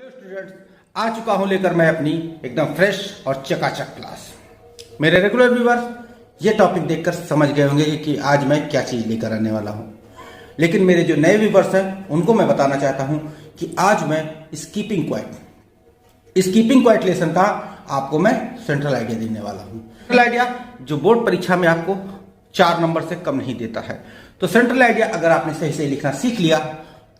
Hello students, आ चुका हूं लेकर मैं अपनी एकदम फ्रेश और चकाचक क्लास। मेरे रेगुलर व्यूअर्स ये टॉपिक देखकर समझ गए होंगे कि आज मैं क्या चीज लेकर आने वाला हूं, लेकिन मेरे जो नए व्यूअर्स हैं उनको मैं बताना चाहता हूं कि आज मैं स्कीपिंग क्वाइट लेसन का आपको मैं सेंट्रल आइडिया देने वाला हूं। सेंट्रल आइडिया जो बोर्ड परीक्षा में आपको 4 नंबर से कम नहीं देता है, तो सेंट्रल आइडिया अगर आपने सही से लिखना सीख लिया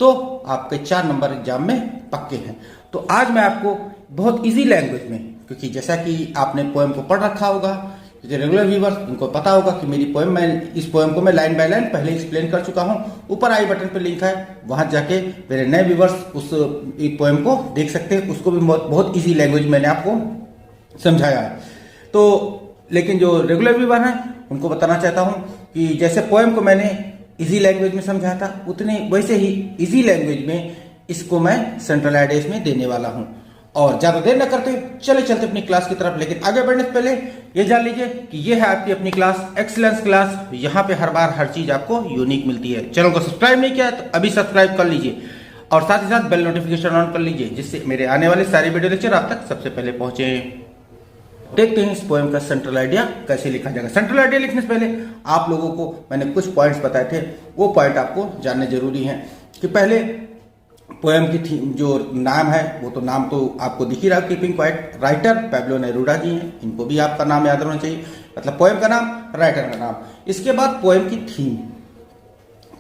तो आपके 4 नंबर एग्जाम में पक्के हैं। तो आज मैं आपको बहुत इजी लैंग्वेज में, क्योंकि जैसा कि आपने पोएम को पढ़ रखा होगा, जो रेगुलर व्यूअर्स उनको पता होगा कि मेरी पोएम, मैं इस पोएम को मैं लाइन बाय लाइन पहले एक्सप्लेन कर चुका हूं। ऊपर आई बटन पर लिंक है, वहां जाके मेरे नए व्यूअर्स उस पोएम को देख सकते हैं। उसको भी बहुत इजी लैंग्वेज मैंने आपको समझाया है। तो लेकिन जो रेगुलर व्यूअर हैं उनको बताना चाहता हूं कि जैसे पोएम को मैंने इजी लैंग्वेज में समझाया था, उतने वैसे ही इजी लैंग्वेज में इसको मैं सेंट्रल आइडियाज में देने वाला हूं। और ज्यादा देर न करते चले चलते अपनी क्लास की तरफ। लेकिन आगे बढ़ने से पहले ये जान लीजिए कि ये है आपकी अपनी क्लास, एक्सीलेंस क्लास। यहाँ पे हर बार हर चीज आपको यूनिक मिलती है। चैनल को सब्सक्राइब नहीं किया तो अभी सब्सक्राइब कर लीजिए और साथ ही साथ बेल नोटिफिकेशन ऑन कर लीजिए, जिससे मेरे आने वाले सारे वीडियो लेक्चर आप तक सबसे पहले पहुंचे। देखते हैं इस पोएम का सेंट्रल आइडिया कैसे लिखा जाएगा। सेंट्रल आइडिया लिखने से पहले आप लोगों को मैंने कुछ पॉइंट्स बताए थे, वो पॉइंट आपको जानने जरूरी हैं। कि पहले पोएम की थीम, जो नाम है वो तो नाम तो आपको दिख ही रहा, keeping quiet. Writer Pablo Neruda ji हैं, इनको भी आपका नाम याद होना चाहिए, मतलब पोएम का नाम, राइटर का नाम। इसके बाद पोएम की थीम।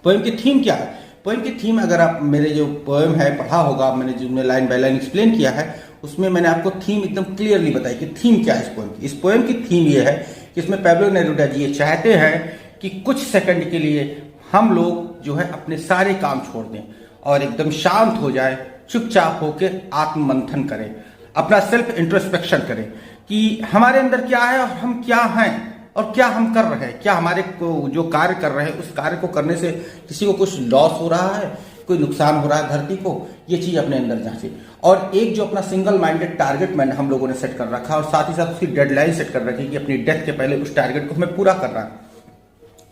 पोएम की थीम क्या है? पोएम की थीम अगर आप मेरे जो पोएम है पढ़ा होगा, मैंने जो लाइन बाय लाइन एक्सप्लेन किया है, उसमें मैंने आपको थीम एकदम क्लियरली बताई कि थीम क्या है इस पोएम की। इस पोएम की थीम ये है कि इसमें पैब्लो नेरूदा जी ये चाहते हैं कि कुछ सेकंड के लिए हम लोग जो है अपने सारे काम छोड़ दें और एकदम शांत हो जाए, चुपचाप होकर आत्ममंथन करें, अपना सेल्फ इंट्रोस्पेक्शन करें कि हमारे अंदर क्या है और हम क्या हैं और क्या हम कर रहे हैं, क्या हमारे को जो कार्य कर रहे हैं उस कार्य को करने से किसी को कुछ लॉस हो रहा है, कोई नुकसान हो रहा है धरती को, ये चीज अपने अंदर जांचे। और एक जो अपना सिंगल माइंडेड टारगेट मैंने हम लोगों ने सेट कर रखा और साथ ही साथ उसकी डेडलाइन सेट कर रखी कि अपनी डेथ के पहले उस टारगेट को हमें पूरा करना है।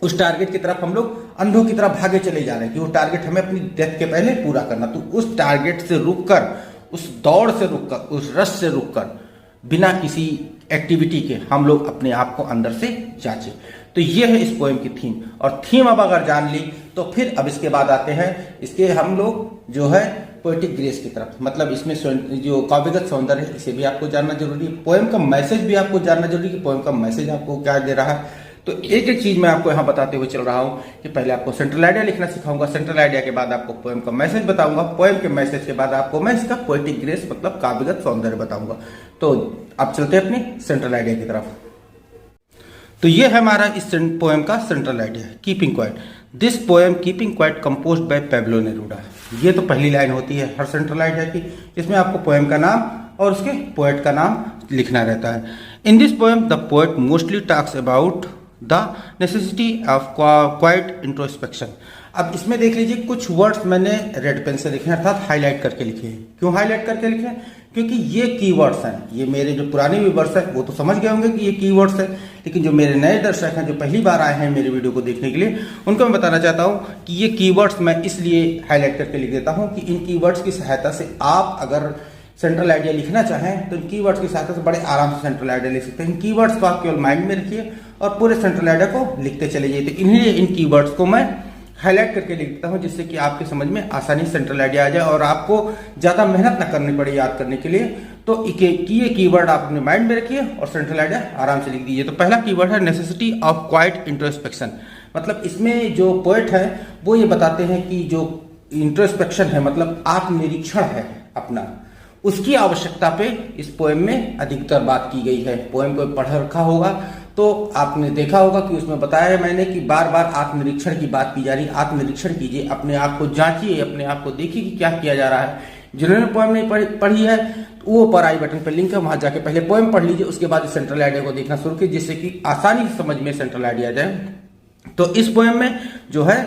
उस टारगेट की तरफ हम लोग अंधों की तरफ भागे चले जा रहे हैं कि वो टारगेट हमें अपनी डेथ के पहले पूरा करना। तो उस टारगेट से रुककर, उस दौड़ से रुककर, उस रश से रुककर, बिना किसी एक्टिविटी के हम लोग अपने आप को अंदर से जांचे। तो ये है इस पोएम की थीम। और थीम अब अगर जान ली तो फिर अब इसके बाद आते हैं इसके हम लोग जो है पोएटिक ग्रेस की तरफ। मतलब इसमें जो काव्यगत सौंदर्य है इसे भी आपको जानना जरूरी है। पोएम का मैसेज भी आपको जानना जरूरी है कि पोएम का मैसेज आपको क्या दे रहा है। तो एक एक चीज मैं आपको यहाँ बताते हुए चल रहा हूँ कि पहले आपको सेंट्रल आइडिया लिखना सिखाऊंगा, सेंट्रल आइडिया के बाद आपको पोएम का मैसेज बताऊंगा, पोएम के मैसेज के बाद आपको मैं इसका पोएटिक ग्रेस मतलब काव्यगत सौंदर्य बताऊंगा। तो अब चलते हैं अपनी सेंट्रल आइडिया की तरफ। तो ये है हमारा इस पोएम का central idea, keeping quiet. This poem keeping quiet composed bye Pablo Neruda. ये तो पहली लाइन होती है हर सेंट्रल आइडिया की, इसमें आपको पोएम का नाम और उसके पोएट का नाम लिखना रहता है। इन this poem the poet mostly talks about the necessity of quite introspection. अब इसमें देख लीजिए कुछ वर्ड्स मैंने रेड पेन से लिखे हैं, अर्थात हाईलाइट करके लिखे हैं। क्यों हाईलाइट करके लिखे हैं? क्योंकि ये कीवर्ड्स हैं। ये मेरे जो पुराने व्यूअर्स हैं वो तो समझ गए होंगे कि ये कीवर्ड्स हैं, लेकिन जो मेरे नए दर्शक हैं जो पहली बार आए हैं मेरे वीडियो को देखने के लिए, उनको मैं बताना चाहता हूँ कि ये कीवर्ड्स मैं इसलिए हाईलाइट करके लिख देता हूँ कि इन कीवर्ड्स की सहायता से आप अगर सेंट्रल आइडिया लिखना चाहें तो इन कीवर्ड्स की सहायता से बड़े आराम से सेंट्रल आइडिया लिख सकते हैं। इन कीवर्ड्स को आप केवल माइंड में रखिए और पूरे सेंट्रल आइडिया को लिखते चले जाइए। तो इन्हीं इन कीवर्ड्स को मैं हाईलाइट करके लिख देता हूं, जिससे कि आपके समझ में आसानी सेंट्रल आइडिया आ जाए और आपको ज्यादा मेहनत न करनी पड़े याद करने के लिए। तो ये कीवर्ड आप अपने माइंड में रखिए और सेंट्रल आइडिया आराम से लिख दीजिए। तो पहला कीवर्ड है नेसेसिटी ऑफ क्वाइट इंट्रोस्पेक्शन। मतलब इसमें जो पोएट है वो ये बताते हैं कि जो इंट्रोस्पेक्शन है मतलब आत्मनिरीक्षण है अपना, उसकी आवश्यकता पे इस पोएम में अधिकतर बात की गई है। पोएम को पढ़ रखा होगा तो आपने देखा होगा कि उसमें बताया है मैंने कि बार बार आत्मनिरीक्षण की बात की जा रही। आत्मनिरीक्षण कीजिए, अपने आप को जांचिए, अपने आप को देखिए कि क्या किया जा रहा है। जिन्होंने पोएम नहीं पढ़ी है तो वो ऊपर आई बटन पर लिंक है, वहां जाके पहले पोएम पढ़ लीजिए, उसके बाद सेंट्रल आइडिया को देखना शुरू कीजिए, जिससे कि आसानी से समझ में सेंट्रल आइडिया आ जाए। तो इस पोएम में जो है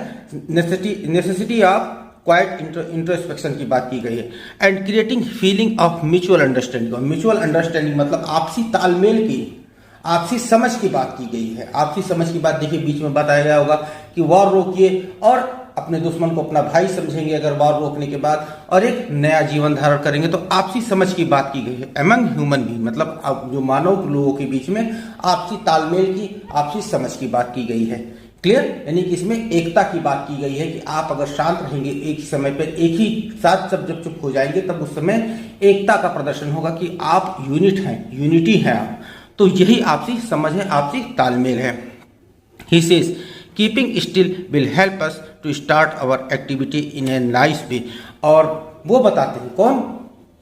नेसेसिटी ऑफ क्वाइट इंट्रोस्पेक्शन की बात की गई है and creating feeling of mutual understanding. Mutual understanding मतलब आपसी तालमेल की, आपसी समझ की बात की गई है। आपसी समझ की बात देखिए, बीच में बताया गया होगा कि वॉर रोकिए और अपने दुश्मन को अपना भाई समझेंगे अगर वार रोकने के बाद, और एक नया जीवन धारण करेंगे। तो आपसी समझ की बात की गई है एमंग ह्यूमन बीइंग, मतलब जो मानव लोगों के बीच में आपसी तालमेल की, आपसी समझ की बात की गई है। क्लियर? यानी कि इसमें एकता की बात की गई है कि आप अगर शांत रहेंगे एक ही समय पर, एक ही साथ सब जब चुप हो जाएंगे, तब उस समय एकता का प्रदर्शन होगा कि आप यूनिट हैं, यूनिटी हैं आप। तो यही आपसी समझ है, आपसी तालमेल है। He says, keeping still will help us to start our activity in a nice way। और वो बताते हैं, कौन?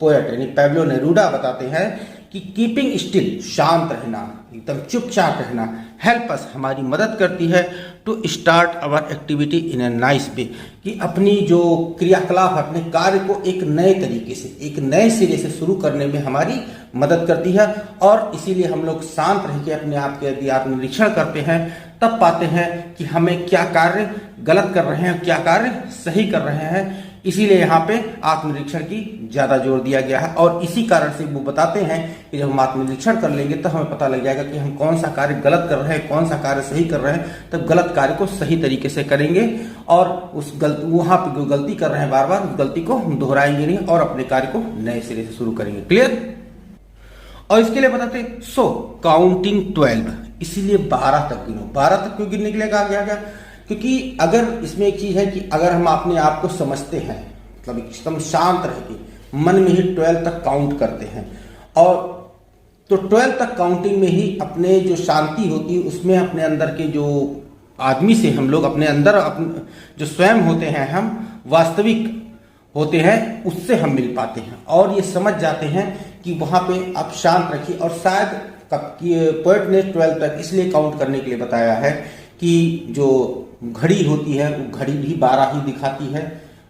पोएट यानी पैब्लो नेरूडा बताते हैं कि कीपिंग स्टिल, शांत रहना, एकदम चुपचाप रहना, हेल्प अस, हमारी मदद करती है, to start our activity in a nice way, कि अपनी जो क्रियाकलाप, अपने कार्य को एक नए तरीके से, एक नए सिरे से शुरू करने में हमारी मदद करती है। और इसीलिए हम लोग शांत रह के अपने आप के यदि आत्मनिरीक्षण करते हैं, तब पाते हैं कि हमें क्या कार्य गलत कर रहे हैं, क्या कार्य सही कर रहे हैं। इसीलिए यहाँ पे आत्मनिरीक्षण की ज्यादा जोर दिया गया है। और इसी कारण से वो बताते हैं कि जब हम आत्मनिरीक्षण कर लेंगे तो हमें पता लग जाएगा कि हम कौन सा कार्य गलत कर रहे हैं, कौन सा कार्य सही कर रहे हैं। तब गलत कार्य को सही तरीके से करेंगे और उस वहां पे जो गलती कर रहे हैं बार बार, उस गलती को हम दोहराएंगे नहीं और अपने कार्य को नए सिरे से शुरू करेंगे। क्लियर? और इसके लिए बताते हैं काउंटिंग 12, इसीलिए 12 तक गिनो। 12 तक क्यों गिनने के लिए कहा गया? क्योंकि अगर इसमें एक चीज है कि अगर हम अपने आप को समझते हैं, मतलब एकदम शांत रह के मन में ही 12 तक काउंट करते हैं, और तो 12 तक काउंटिंग में ही अपने जो शांति होती है उसमें अपने अंदर के जो आदमी से हम लोग अपने अंदर अपने जो स्वयं होते हैं, हम वास्तविक होते हैं, उससे हम मिल पाते हैं और ये समझ जाते हैं कि वहां पे आप शांत रखिए। और शायद पोएट ने 12 तक इसलिए काउंट करने के लिए बताया है कि जो घड़ी होती है वो घड़ी भी 12 ही दिखाती है,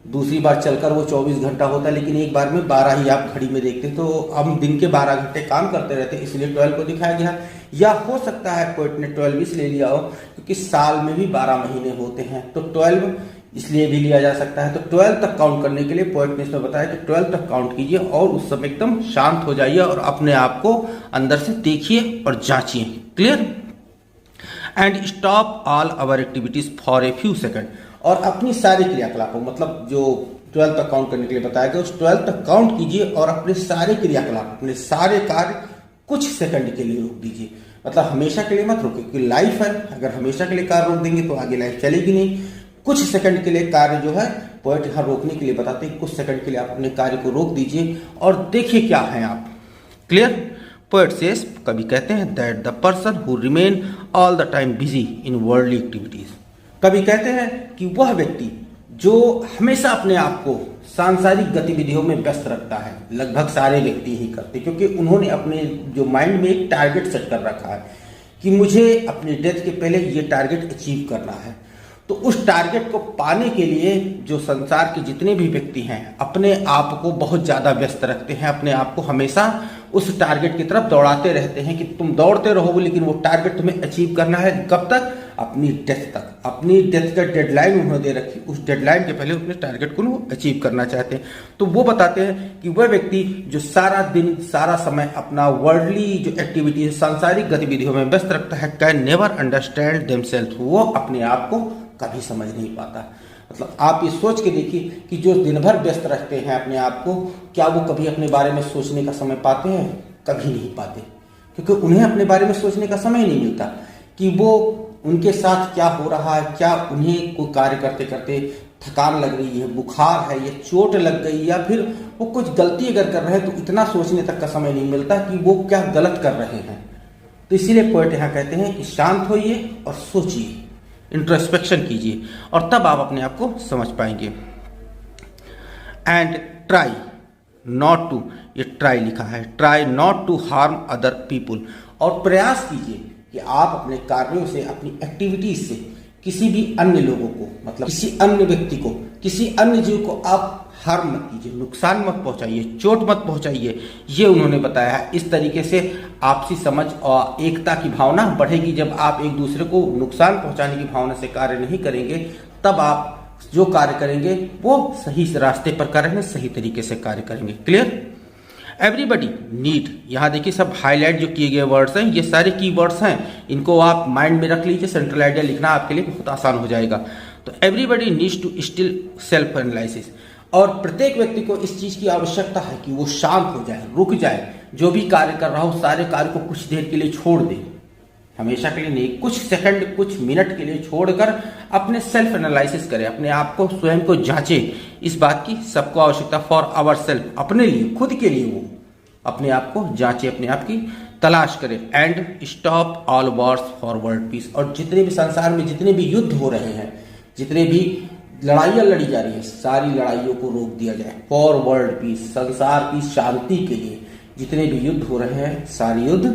दूसरी बार चलकर वो 24 घंटा होता है, लेकिन एक बार में 12 ही आप घड़ी में देखते। तो हम दिन के 12 घंटे काम करते रहते, इसलिए 12 को दिखाया गया। या हो सकता है पोएट ने 12 इसलिए लिया हो क्योंकि साल में भी 12 महीने होते हैं, तो 12 इसलिए भी लिया जा सकता है। तो 12 तक काउंट करने के लिए पोएट ने इसमें बताया कि 12 तक काउंट कीजिए और उस समय एकदम शांत हो जाइए और अपने आप को अंदर से देखिए और जांचिए। Clear? And stop all our activities for a few seconds, और अपनी सारी क्रियाकलापों, मतलब जो 12 तक काउंट करने के लिए बताया गया उस 12 तक काउंट कीजिए और अपने सारे क्रियाकलाप, अपने सारे कार्य कुछ सेकंड के लिए रोक दीजिए। मतलब हमेशा के लिए मत रोके, क्योंकि लाइफ है, अगर हमेशा के लिए कार्य रोक देंगे तो आगे लाइफ चलेगी नहीं। कुछ सेकंड के लिए कार्य जो है पोएट यहाँ रोकने के लिए बताते हैं, कुछ सेकंड के लिए आप अपने कार्य को रोक दीजिए और देखिए क्या है आप। क्लियर? पोएट सेज, कवि कहते हैं, that the person who remain all the time busy in worldly activities, कवि कहते हैं कि वह व्यक्ति जो हमेशा अपने आप को सांसारिक गतिविधियों में व्यस्त रखता है, लगभग सारे व्यक्ति ही करते, क्योंकि उन्होंने अपने जो माइंड में एक टारगेट सेट कर रखा है कि मुझे अपने डेथ के पहले ये टारगेट अचीव करना है। तो उस टारगेट को पाने के लिए जो संसार के जितने भी व्यक्ति हैं अपने आप को बहुत ज्यादा व्यस्त रखते हैं, अपने आप को हमेशा उस टारगेट की तरफ दौड़ाते रहते हैं कि तुम दौड़ते रहोगे, लेकिन वो टारगेट तुम्हें अचीव करना है। कब तक? अपनी डेथ तक। अपनी डेथ का डेडलाइन उन्होंने दे रखी, उस डेडलाइन के पहले अपने टारगेट को अचीव करना चाहते हैं। तो वो बताते हैं कि वह व्यक्ति जो सारा दिन सारा समय अपना वर्ल्डली जो एक्टिविटी, सांसारिक गतिविधियों में व्यस्त रखता है, कैन नेवर अंडरस्टैंड देमसेल्फ, वो अपने आप को कभी समझ नहीं पाता। मतलब आप ये सोच के देखिए कि जो दिन भर व्यस्त रखते हैं अपने आप को, क्या वो कभी अपने बारे में सोचने का समय पाते हैं? कभी नहीं पाते, क्योंकि उन्हें अपने बारे में सोचने का समय नहीं मिलता कि वो उनके साथ क्या हो रहा है, क्या उन्हें कोई कार्य करते करते थकान लग रही है, बुखार है, या चोट लग गई, या फिर वो कुछ गलती अगर कर रहे हैं तो इतना सोचने तक का समय नहीं मिलता कि वो क्या गलत कर रहे हैं। तो इसीलिए पोएट यहाँ कहते हैं कि शांत होइए और सोचिए, इंट्रोस्पेक्शन कीजिए, और तब आप अपने आप को समझ पाएंगे। एंड ट्राई नॉट टू, ये ट्राई लिखा है, try not to harm other people, और प्रयास कीजिए कि आप अपने कार्यों से, अपनी एक्टिविटीज से किसी भी अन्य लोगों को, मतलब किसी अन्य व्यक्ति को, किसी अन्य जीव को आप हार्म मत कीजिए, नुकसान मत पहुंचाइए, चोट मत पहुंचाइए। ये उन्होंने बताया है। इस तरीके से आपसी समझ और एकता की भावना बढ़ेगी। जब आप एक दूसरे को नुकसान पहुंचाने की भावना से कार्य नहीं करेंगे, तब आप जो कार्य करेंगे वो सही रास्ते पर करेंगे, सही तरीके से कार्य करेंगे। क्लियर? एवरीबडी नीड, यहाँ देखिए सब हाईलाइट जो किए गए वर्ड्स हैं, ये सारे की वर्ड्स हैं, इनको आप माइंड में रख लीजिए। सेंट्रल आइडिया लिखना आपके लिए बहुत आसान हो जाएगा। तो everybody needs to still self analysis, और प्रत्येक व्यक्ति को इस चीज की आवश्यकता है कि वो शांत हो जाए, रुक जाए, जो भी कार्य कर रहा हो सारे कार्य को कुछ देर के लिए छोड़ दे, हमेशा के लिए नहीं, कुछ सेकंड कुछ मिनट के लिए छोड़कर अपने सेल्फ एनालिसिस करे, अपने आप को स्वयं को जांचे। इस बात की सबको आवश्यकता, फॉर आवर सेल्फ, अपने लिए, खुद के लिए वो अपने आप को जांचे, अपने आप की तलाश करे। And stop all Wars for world peace, और जितने भी संसार में जितने भी युद्ध हो रहे हैं, जितने भी लड़ाइयां लड़ी जा रही है, सारी लड़ाइयों को रोक दिया जाए। फॉर वर्ल्ड पीस, संसार की शांति के लिए जितने भी युद्ध हो रहे हैं सारे युद्ध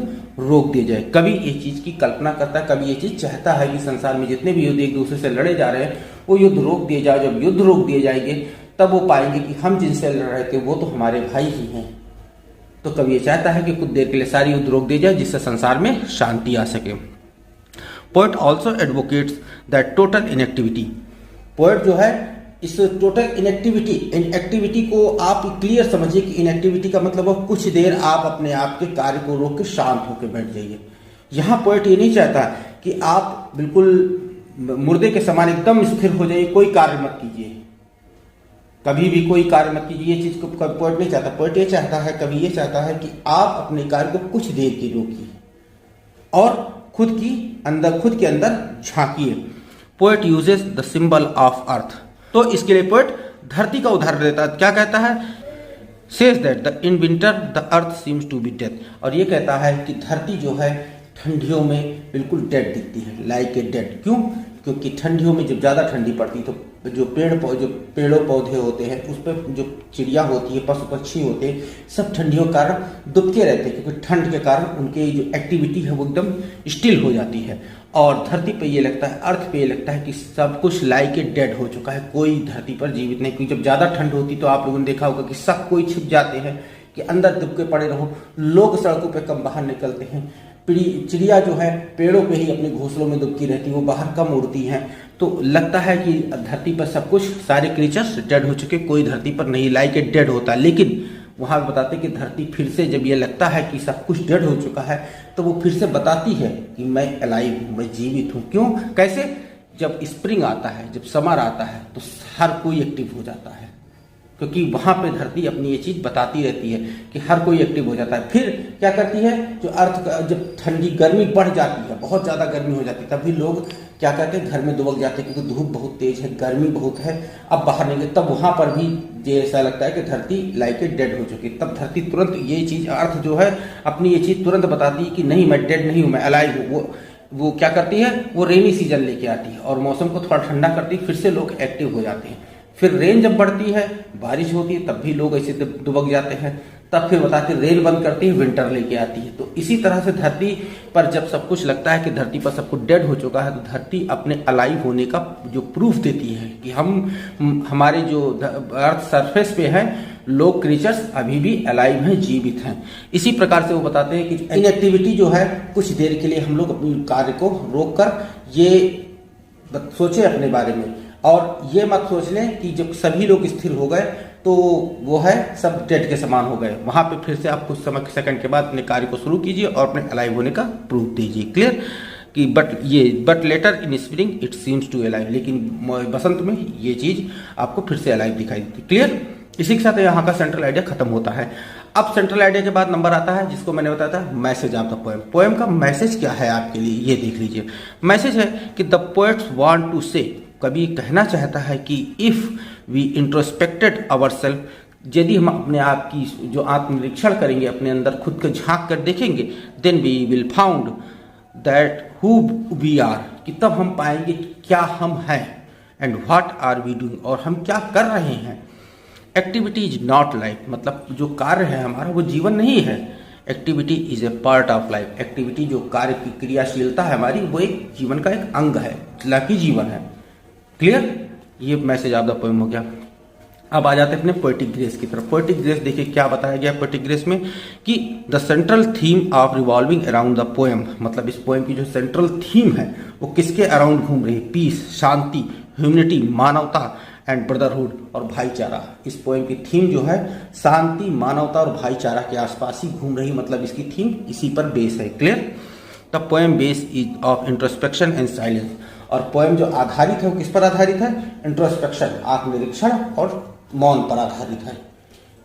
रोक दिए जाए। कभी ये चीज की कल्पना करता है, कभी ये चीज चाहता है कि संसार में जितने भी युद्ध एक दूसरे से लड़े जा रहे हैं वो युद्ध रोक दिए जाए। जब युद्ध रोक दिए जाएंगे तब वो पाएंगे कि हम जिनसे लड़ रहे थे वो तो हमारे भाई ही हैं। तो कभी ये चाहता है कि कुछ देर के लिए सारी युद्ध रोक दिए जाए जिससे संसार में शांति आ सके। Poet also advocates that total inactivity, poet जो है इस टोटल इनएक्टिविटी को आप क्लियर समझिए कि इनएक्टिविटी का मतलब है कुछ देर आप अपने आप के कार्य को रोक के शांत होकर बैठ जाइए। यहाँ पोएट ये नहीं चाहता कि आप बिल्कुल मुर्दे के समान एकदम स्थिर हो जाइए, कोई कार्य मत कीजिए, कभी भी कोई कार्य मत कीजिए। ये चीज को पोएट नहीं चाहता। पोएट ये चाहता है, कभी ये चाहता है कि आप अपने कार्य को कुछ देर की रोकिए और खुद के अंदर झांकिए। Poet uses the symbol of earth, तो इसके लिए पोएट धरती का उदाहरण देता है। क्या कहता है? Says that the in winter the earth seems to be dead, और ये कहता है कि धरती जो है ठंडियों में बिल्कुल डेड दिखती है, लाइक ए डेड। क्यों? क्योंकि ठंडियों में जब ज़्यादा ठंडी पड़ती तो जो पेड़ों पौधे होते हैं उस पर जो चिड़िया होती है, पशु पक्षी होते हैं, सब ठंडियों के कारण दुबके रहते हैं, क्योंकि ठंड के कारण उनकी जो एक्टिविटी है वो एकदम स्टिल हो जाती है। और धरती पे ये लगता है, अर्थ पे ये लगता है कि सब कुछ लाइक ए डेड हो चुका है, कोई धरती पर जीवित नहीं। क्योंकि जब ज़्यादा ठंड होती तो आप लोगों ने देखा होगा कि सब कोई छिप जाते हैं कि अंदर दुबके पड़े रहो, लोग सड़कों पे कम बाहर निकलते हैं, चिड़िया जो है पेड़ों पे ही अपने घोंसलों में दुबकी रहती है, वो बाहर कम उड़ती हैं। तो लगता है कि धरती पर सब कुछ, सारे क्रीचर्स डेड हो चुके, कोई धरती पर नहीं, लाइक ए डेड होता है। लेकिन वहां बताते कि धरती फिर से जब ये लगता है कि सब कुछ डेड हो चुका है तो वो फिर से बताती है कि मैं अलाइव हूँ, मैं जीवित हूँ। क्यों? कैसे? जब स्प्रिंग आता है, जब समर आता है तो हर कोई एक्टिव हो जाता है, क्योंकि वहां पे धरती अपनी ये चीज बताती रहती है कि हर कोई एक्टिव हो जाता है। फिर क्या करती है? जो अर्थ का जब ठंडी गर्मी बढ़ जाती है, बहुत ज्यादा गर्मी हो जाती है, तभी लोग क्या करते हैं? घर में दुबक जाते हैं, क्योंकि धूप बहुत तेज है, गर्मी बहुत है, अब बाहर नहीं गए। तब वहां पर भी ये ऐसा लगता है कि धरती लाइक ए डेड हो चुकी है। तब धरती तुरंत ये चीज, अर्थ जो है अपनी ये चीज तुरंत बताती है कि नहीं, मैं डेड नहीं हूं, मैं अलाइव हूँ। वो क्या करती है? वो रेनी सीजन लेके आती है और मौसम को थोड़ा ठंडा करती है, फिर से लोग एक्टिव हो जाते हैं। फिर रेन जब बढ़ती है, बारिश होती है, तब भी लोग ऐसे दुबक जाते हैं। तब फिर बताते रेन बंद करती है, विंटर लेके आती है। तो इसी तरह से धरती पर जब सब कुछ लगता है कि धरती पर सब कुछ डेड हो चुका है, तो धरती अपने अलाइव होने का जो प्रूफ देती है कि हमारे जो अर्थ सरफेस पे हैं लोग, क्रीचर्स अभी भी अलाइव हैं, जीवित हैं। इसी प्रकार से वो बताते हैं कि इनएक्टिविटी जो है, कुछ देर के लिए हम लोग अपने कार्य को रोक कर ये सोचे अपने बारे में, और ये मत सोच लें कि जब सभी लोग स्थिर हो गए तो वो है सब डेड के समान हो गए। वहां पे फिर से आप कुछ समय सेकंड के बाद अपने कार्य को शुरू कीजिए और अपने अलाइव होने का प्रूफ दीजिए। क्लियर? कि but later in spring it seems to alive, लेकिन बसंत में ये चीज आपको फिर से अलाइव दिखाई देती। क्लियर? इसी के साथ यहाँ का सेंट्रल आइडिया खत्म होता है। अब सेंट्रल आइडिया के बाद नंबर आता है जिसको मैंने बताया था message of the poem. Poem का मैसेज क्या है आपके लिए, ये देख लीजिए। मैसेज है कि द पोएट्स वांट टू से, कवि कहना चाहता है कि इफ वी इंट्रोस्पेक्टेड आवर सेल्फ, यदि हम अपने आप की जो आत्मनिरीक्षण करेंगे, अपने अंदर खुद को झांक कर देखेंगे, then we will found that who we are, कि तब हम पाएंगे क्या हम हैं, and what are we doing, और हम क्या कर रहे हैं। एक्टिविटी इज नॉट लाइफ, मतलब जो कार्य है हमारा वो जीवन नहीं है। Activity is a part of life, activity जो कार्य की क्रियाशीलता है हमारी वो एक जीवन का एक अंग है, ना कि जीवन है। क्लियर? ये मैसेज ऑफ द पोएम हो गया। अब आ जाते हैं अपने पोएटिक ग्रेस की तरफ। पोएटिक ग्रेस देखिए क्या बताया गया पोएटिक ग्रेस में कि the central theme of revolving around the poem, मतलब इस पोएम की जो सेंट्रल थीम है वो किसके अराउंड घूम रही है? पीस, शांति, ह्यूमनिटी, मानवता एंड ब्रदरहुड, और भाईचारा। इस पोएम की थीम जो है शांति, मानवता और भाईचारा के आसपास ही घूम रही, मतलब इसकी थीम इसी पर बेस है। Clear? The poem base is of introspection and silence, और पोएम जो आधारित है वो किस पर आधारित है? इंट्रोस्पेक्शन, आत्मनिरीक्षण और मौन पर आधारित है।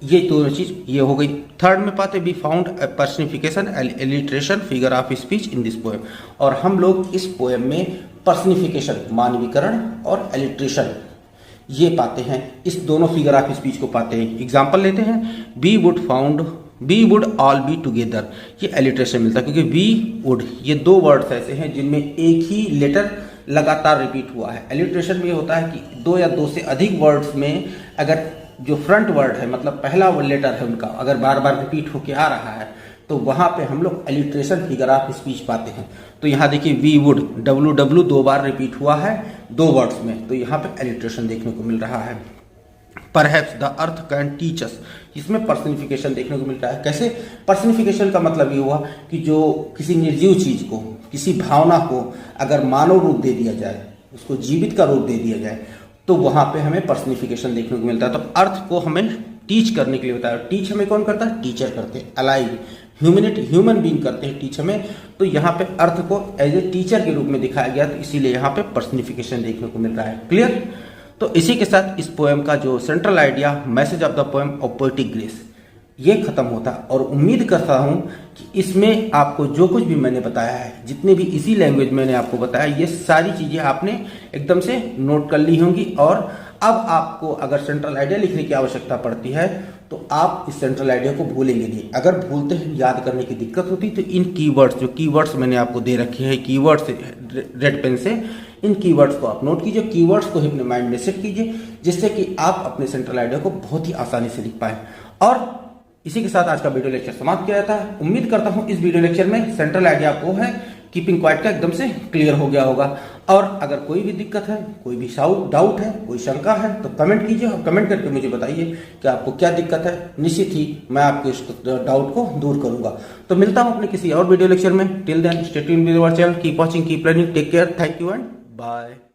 ये दोनों चीज ये हो गई। थर्ड में पाते we found a personification alliteration figure of speech in this poem, और हम लोग इस पोएम में पर्सनिफिकेशन मानवीकरण और एलिट्रेशन ये पाते हैं, इस दोनों फिगर ऑफ स्पीच को पाते हैं। एग्जाम्पल लेते हैं, we would all be together, ये एलिट्रेशन मिलता है क्योंकि वी वुड ये दो वर्ड्स ऐसे हैं जिनमें एक ही लेटर लगातार रिपीट हुआ है। एलिट्रेशन में होता है कि दो या दो से अधिक वर्ड्स में अगर जो फ्रंट वर्ड है मतलब पहला लेटर है उनका अगर बार बार रिपीट होके आ रहा है तो वहां पे हम लोग एलिट्रेशन फिगर ऑफ स्पीच पाते हैं। तो यहाँ देखिए वी वुड WW दो बार रिपीट हुआ है दो वर्ड्स में, तो यहाँ पे एलिट्रेशन देखने को मिल रहा है। Perhaps the earth can teach us, इसमें पर्सनिफिकेशन देखने को मिलता है। कैसे? पर्सनिफिकेशन का मतलब ये हुआ कि जो किसी निर्जीव चीज को, किसी भावना को अगर मानव रूप दे दिया जाए, उसको जीवित का रूप दे दिया जाए, तो वहां पे हमें पर्सनिफिकेशन देखने को मिलता है। तो अर्थ को हमें टीच करने के लिए बताया। टीच हमें कौन करता है? टीचर करते हैं। अलाइव ह्यूमन बीइंग करते हैं टीच हमें। तो यहाँ पे अर्थ को एज ए टीचर के रूप में दिखाया गया, तो इसीलिए यहाँ पे पर्सनिफिकेशन देखने को मिल रहा है। क्लियर? तो इसी के साथ इस पोएम का जो central idea message of the poem of poetic grace ये खत्म होता है। और उम्मीद करता हूं कि इसमें आपको जो कुछ भी मैंने बताया है, जितने भी इसी लैंग्वेज मैंने आपको बताया, ये सारी चीजें आपने एकदम से नोट कर ली होंगी। और अब आपको अगर सेंट्रल आइडिया लिखने की आवश्यकता पड़ती है तो आप इस सेंट्रल आइडिया को भूलेंगे नहीं। अगर भूलते हैं, याद करने की दिक्कत होती तो इन कीवर्ड्स, जो कीवर्ड्स मैंने आपको दे रखे हैं कीवर्ड्स रेड पेन से, इन कीवर्ड्स को आप नोट कीजिए, कीवर्ड्स को ही अपने माइंड में सेट कीजिए, जिससे कि आप अपने सेंट्रल आइडिया को बहुत ही आसानी से लिख पाए। और इसी के साथ आज का वीडियो लेक्चर समाप्त किया जाता है। उम्मीद करता हूं इस वीडियो लेक्चर में सेंट्रल आइडिया आपको है कीपिंग क्वाइट का एकदम से क्लियर हो गया होगा। और अगर कोई भी दिक्कत है, कोई भी डाउट है, कोई शंका है तो कमेंट कीजिए और कमेंट करके मुझे बताइए कि आपको क्या दिक्कत है। निश्चित ही मैं आपके इस डाउट को दूर करूंगा। तो मिलता हूं अपने किसी और वीडियो लेक्चर में। Till then stay tuned with our channel, keep watching, keep learning, take care, thank you and bye.